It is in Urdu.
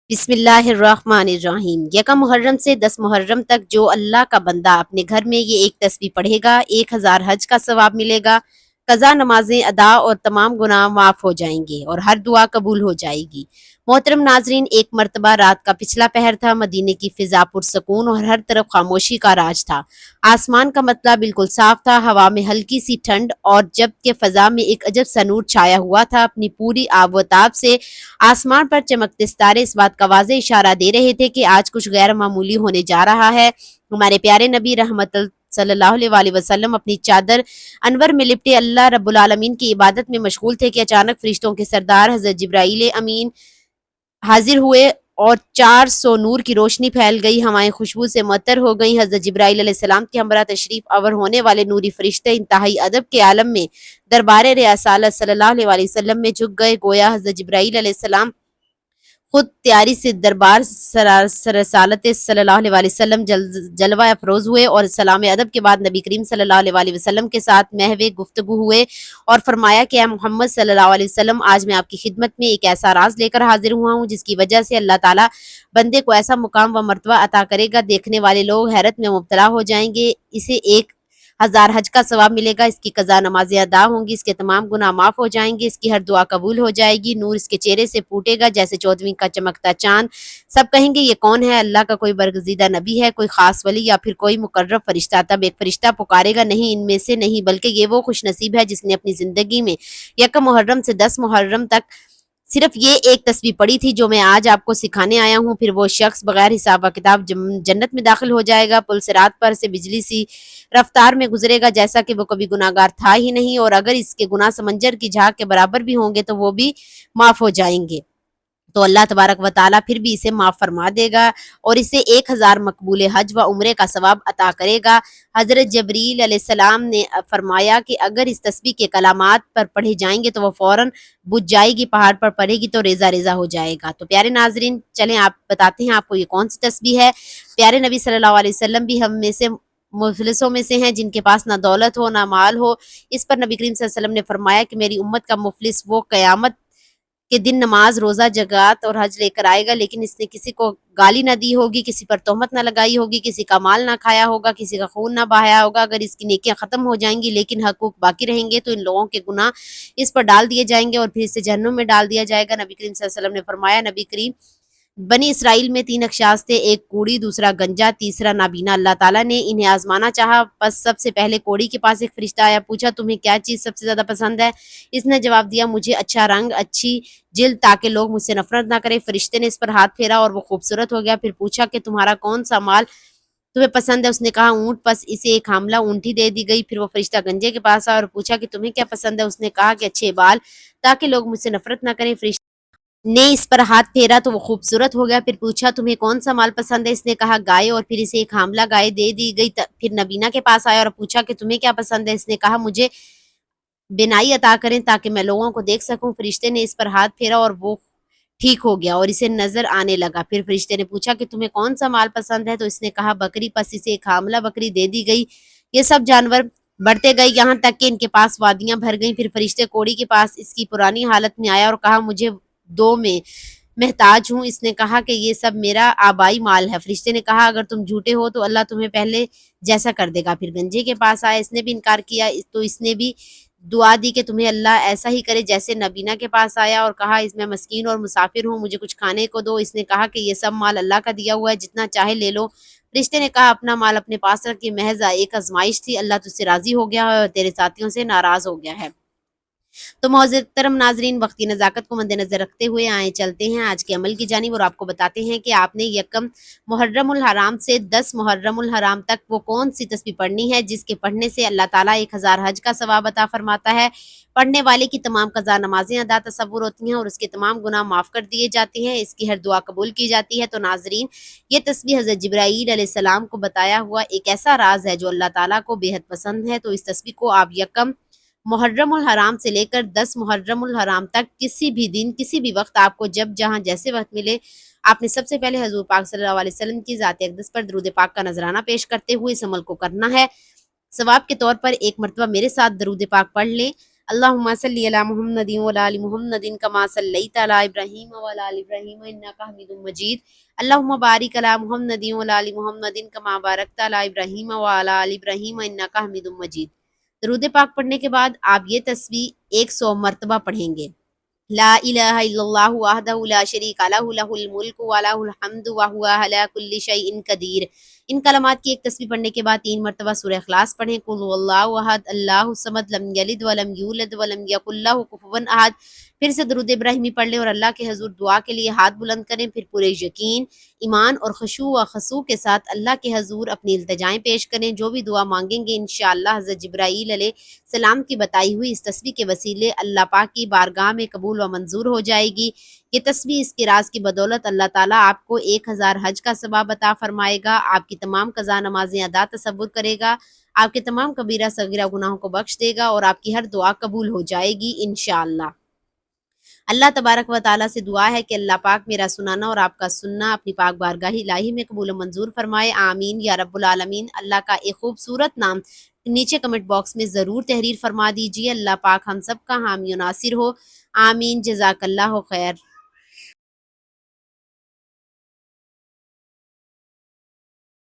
بسم اللہ الرحمن الرحیم۔ یکم محرم سے 10 محرم تک جو اللہ کا بندہ اپنے گھر میں یہ ایک تسبیح پڑھے گا 1000 حج کا ثواب ملے گا، قضا نمازیں ادا اور تمام گناہ معاف ہو جائیں گے اور ہر دعا قبول ہو جائے گی۔ محترم ناظرین، ایک مرتبہ رات کا پچھلا پہر تھا، مدینے کی فضا پرسکون اور ہر طرف خاموشی کا راج تھا۔ آسمان کا مطلع بالکل صاف تھا، ہوا میں ہلکی سی ٹھنڈ اور جب کہ فضا میں ایک عجب سا نور چھایا ہوا تھا۔ اپنی پوری آب و تاب سے آسمان پر چمکتے ستارے اس بات کا واضح اشارہ دے رہے تھے کہ آج کچھ غیر معمولی ہونے جا رہا ہے۔ ہمارے پیارے نبی رحمت صلی اللہ علیہ وآلہ وسلم اپنی چادر انور میں لپٹے اللہ رب العالمین کی عبادت میں مشغول تھے کہ اچانک فرشتوں کے سردار حضرت جبرائیل امین حاضر ہوئے اور 400 نور کی روشنی پھیل گئی، ہوائیں خوشبو سے معطر ہو گئیں۔ حضرت جبرائیل علیہ السلام کے ہمراہ تشریف آور ہونے والے نوری فرشتے انتہائی ادب کے عالم میں دربار رسالت صلی اللہ علیہ وآلہ وسلم میں جھک گئے، گویا حضرت جبرائیل علیہ السلام خود تیاری سے دربار رسالت صلی اللہ علیہ وآلہ وسلم جلوہ افروز ہوئے اور سلام ادب کے بعد نبی کریم صلی اللہ علیہ وآلہ وسلم کے ساتھ محو گفتگو ہوئے اور فرمایا کہ اے محمد صلی اللہ علیہ وسلم، آج میں آپ کی خدمت میں ایک ایسا راز لے کر حاضر ہوا ہوں جس کی وجہ سے اللہ تعالیٰ بندے کو ایسا مقام و مرتبہ عطا کرے گا، دیکھنے والے لوگ حیرت میں مبتلا ہو جائیں گے۔ اسے 1000 حج کا ثواب ملے گا، اس کی قضا نمازیں ادا ہوں گی، اس کے تمام گناہ معاف ہو جائیں گے، اس کی ہر دعا قبول ہو جائے گی، نور اس کے چہرے سے پھوٹے گا جیسے 14ویں کا چمکتا چاند۔ سب کہیں گے یہ کون ہے؟ اللہ کا کوئی برگزیدہ نبی ہے، کوئی خاص ولی یا پھر کوئی مقرب فرشتہ؟ تب ایک فرشتہ پکارے گا، نہیں، ان میں سے نہیں، بلکہ یہ وہ خوش نصیب ہے جس نے اپنی زندگی میں یکم محرم سے 10 محرم تک صرف یہ ایک تسبیح پڑھی تھی جو میں آج آپ کو سکھانے آیا ہوں۔ پھر وہ شخص بغیر حساب و کتاب جنت میں داخل ہو جائے گا، پل صراط پر سے بجلی سی رفتار میں گزرے گا جیسا کہ وہ کبھی گناہگار تھا ہی نہیں، اور اگر اس کے گناہ سمندر کی جھاگ کے برابر بھی ہوں گے تو وہ بھی معاف ہو جائیں گے، تو اللہ تبارک و تعالیٰ پھر بھی اسے معاف فرما دے گا اور اسے 1000 مقبول حج و عمرے کا ثواب عطا کرے گا۔ حضرت جبریل علیہ السلام نے فرمایا کہ اگر اس تسبیح کے کلمات پر پڑھے جائیں گے تو وہ فوراً بجھ جائے گی، پہاڑ پر پڑے گی تو ریزہ ریزہ ہو جائے گا۔ تو پیارے ناظرین، چلیں آپ بتاتے ہیں آپ کو یہ کون سی تسبیح ہے۔ پیارے نبی صلی اللہ علیہ وسلم بھی ہم میں سے مفلسوں میں سے ہیں جن کے پاس نہ دولت ہو نہ مال ہو۔ اس پر نبی کریم صلی اللہ علیہ وسلم نے فرمایا کہ میری امت کا مفلس وہ قیامت کے دن نماز، روزہ، زکوٰۃ اور حج لے کر آئے گا، لیکن اس نے کسی کو گالی نہ دی ہوگی، کسی پر تہمت نہ لگائی ہوگی، کسی کا مال نہ کھایا ہوگا، کسی کا خون نہ بہایا ہوگا۔ اگر اس کی نیکیاں ختم ہو جائیں گی لیکن حقوق باقی رہیں گے تو ان لوگوں کے گناہ اس پر ڈال دیے جائیں گے اور پھر اسے جہنم میں ڈال دیا جائے گا۔ نبی کریم صلی اللہ علیہ وسلم نے فرمایا، نبی کریم بنی اسرائیل میں 3 اخشاص تھے، ایک کوڑی، دوسرا گنجا، تیسرا نابینا۔ اللہ تعالیٰ نے انہیں آزمانا چاہا، پس سب سے پہلے کوڑی کے پاس ایک فرشتہ آیا، پوچھا تمہیں کیا چیز سب سے زیادہ پسند ہے؟ اس نے جواب دیا، مجھے اچھا رنگ، اچھی جلد، تاکہ لوگ مجھ سے نفرت نہ کریں۔ فرشتے نے اس پر ہاتھ پھیرا اور وہ خوبصورت ہو گیا۔ پھر پوچھا کہ تمہارا کون سا مال تمہیں پسند ہے؟ اس نے کہا اونٹ، پس اسے ایک حاملہ اونٹی دے دی گئی۔ پھر وہ فرشتہ گنجے کے پاس آیا اور پوچھا کہ تمہیں کیا پسند ہے؟ اس نے کہا کہ اچھے بال، تاکہ لوگ مجھ سے نفرت نہ کریں۔ فرشتے نے اس پر ہاتھ پھیرا تو وہ خوبصورت ہو گیا۔ پھر پوچھا تمہیں کون سا مال پسند ہے؟ اس نے کہا گائے، اور پھر اسے ایک حاملہ گائے دے دی گئی۔ پھر نبینا کے پاس آیا اور پوچھا کہ تمہیں کیا پسند ہے؟ اس نے کہا مجھے بینائی عطا کریں تاکہ میں لوگوں کو دیکھ سکوں۔ فرشتے نے اس پر ہاتھ پھیرا اور وہ ٹھیک ہو گیا اور اسے نظر آنے لگا۔ پھر فرشتے نے پوچھا کہ تمہیں کون سا مال پسند ہے؟ تو اس نے کہا بکری، پس اسے ایک حاملہ بکری دے دی گئی۔ یہ سب جانور بڑھتے گئے یہاں تک کہ ان کے پاس وادیاں بھر گئیں۔ پھر فرشتے کوڑی کے پاس اس کی پرانی حالت میں آیا اور کہا مجھے 2 میں محتاج ہوں۔ اس نے کہا کہ یہ سب میرا آبائی مال ہے۔ فرشتے نے کہا اگر تم جھوٹے ہو تو اللہ تمہیں پہلے جیسا کر دے گا۔ پھر گنجے کے پاس آیا، اس نے بھی انکار کیا، تو اس نے بھی دعا دی کہ تمہیں اللہ ایسا ہی کرے جیسے نبینا کے پاس آیا اور کہا اس میں مسکین اور مسافر ہوں، مجھے کچھ کھانے کو دو۔ اس نے کہا کہ یہ سب مال اللہ کا دیا ہوا ہے، جتنا چاہے لے لو۔ فرشتے نے کہا اپنا مال اپنے پاس رکھ، یہ محض ایک آزمائش تھی، اللہ تجھ سے راضی ہو گیا ہے اور تیرے ساتھیوں سے ناراض ہو گیا ہے۔ تو محترم ناظرین، وقتی نزاکت کو مد نظر رکھتے ہوئے آئیں چلتے ہیں آج کے عمل کی جانب اور آپ کو بتاتے ہیں کہ آپ نے یکم محرم الحرام سے 10 محرم الحرام تک وہ کون سی تسبیح پڑھنی ہے جس کے پڑھنے سے اللہ تعالیٰ 1000 حج کا ثواب عطا فرماتا ہے۔ پڑھنے والے کی تمام قضا نمازیں ادا تصور ہوتی ہیں اور اس کے تمام گناہ معاف کر دیے جاتے ہیں، اس کی ہر دعا قبول کی جاتی ہے۔ تو ناظرین، یہ تسبیح حضرت جبرائیل علیہ السلام کو بتایا ہوا ایک ایسا راز ہے جو اللہ تعالیٰ کو بے حد پسند ہے۔ تو اس تسبیح کو آپ یکم محرم الحرام سے لے کر 10 محرم الحرام تک کسی بھی دن، کسی بھی وقت، آپ کو جب جہاں جیسے وقت ملے، آپ نے سب سے پہلے حضور پاک صلی اللہ علیہ وسلم کی ذات اقدس پر درود پاک کا نذرانہ پیش کرتے ہوئے اس عمل کو کرنا ہے۔ ثواب کے طور پر ایک مرتبہ میرے ساتھ درود پاک پڑھ لیں۔ اللہم صلی علی محمد وعلی آل محمد کما صلیت علی ابراہیم وعلی آل ابراہیم انک حمید مجید اللہم بارک علی محمد وعلی آل محمد کما بارکت علی ابراہیم وعلی آل ابراہیم انک حمید مجید۔ درود پاک پڑھنے کے بعد آپ یہ تسبیح 100 مرتبہ پڑھیں گے۔ لا الہ الا اللہ وحدہ لا شریک لہ لہ الملک ولہ الحمد وہو علی کل شیء قدیر۔ ان کلمات کی ایک تسبیح پڑھنے کے بعد 3 مرتبہ سورہ اخلاص پڑھیں۔ قل هو اللہ احد اللہ الصمد لم یلد ولم یولد ولم یکن لہ کفوا احد۔ پھر سے درود ابراہیمی پڑھ لیں اور اللہ کے حضور دعا کے لیے ہاتھ بلند کریں، پھر پورے یقین، ایمان اور خشوع و خضوع کے ساتھ اللہ کے حضور اپنی التجائیں پیش کریں۔ جو بھی دعا مانگیں گے انشاءاللہ حضرت جبرائیل علیہ السلام کی بتائی ہوئی اس تسبیح کے وسیلے اللہ پاک کی بارگاہ میں قبول و منظور ہو جائے گی۔ یہ تسبیح اس کے راز کی بدولت اللہ تعالیٰ آپ کو 1000 حج کا ثواب عطا فرمائے گا، آپ کی تمام قضا نمازیں ادا تصور کرے گا، آپ کے تمام کبیرہ صغیرہ گناہوں کو بخش دے گا اور آپ کی ہر دعا قبول ہو جائے گی انشاءاللہ۔ اللہ تبارک و تعالیٰ سے دعا ہے کہ اللہ پاک میرا سنانا اور آپ کا سننا اپنی پاک بارگاہ الہی میں قبول و منظور فرمائے، آمین یا رب العالمین۔ اللہ کا ایک خوبصورت نام نیچے کمنٹ باکس میں ضرور تحریر فرما دیجیے۔ اللہ پاک ہم سب کا حامی و ناصر ہو، آمین، جزاک اللہ خیر۔